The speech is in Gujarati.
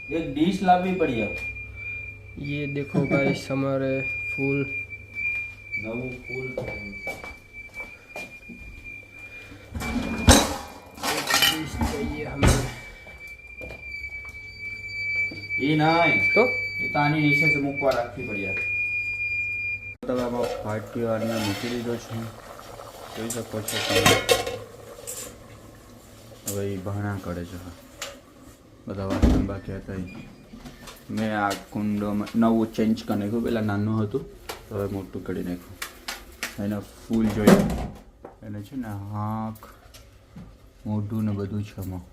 एक डिश लावी पड़ी है। ये देखो गाइस हमारे फूल नवू फूल डिश चाहिए हमें ये नहीं तो ये तानी नीचे से मुकवा रखी पड़ी है। तो अब फाटी और ने मूकी दीधो छे જોઈ શકો છો તમે। હવે એ ભાણા કરે છે બધા વાસણ બાકી હતા મેં આ કુંડોમાં નવું ચેન્જ કરી નાખ્યું। પહેલાં નાનું હતું તો હવે મોટું કરી નાખ્યું। એને ફૂલ જોઈએ એને છે ને આંખ મોઢું ને બધું છે એમાં।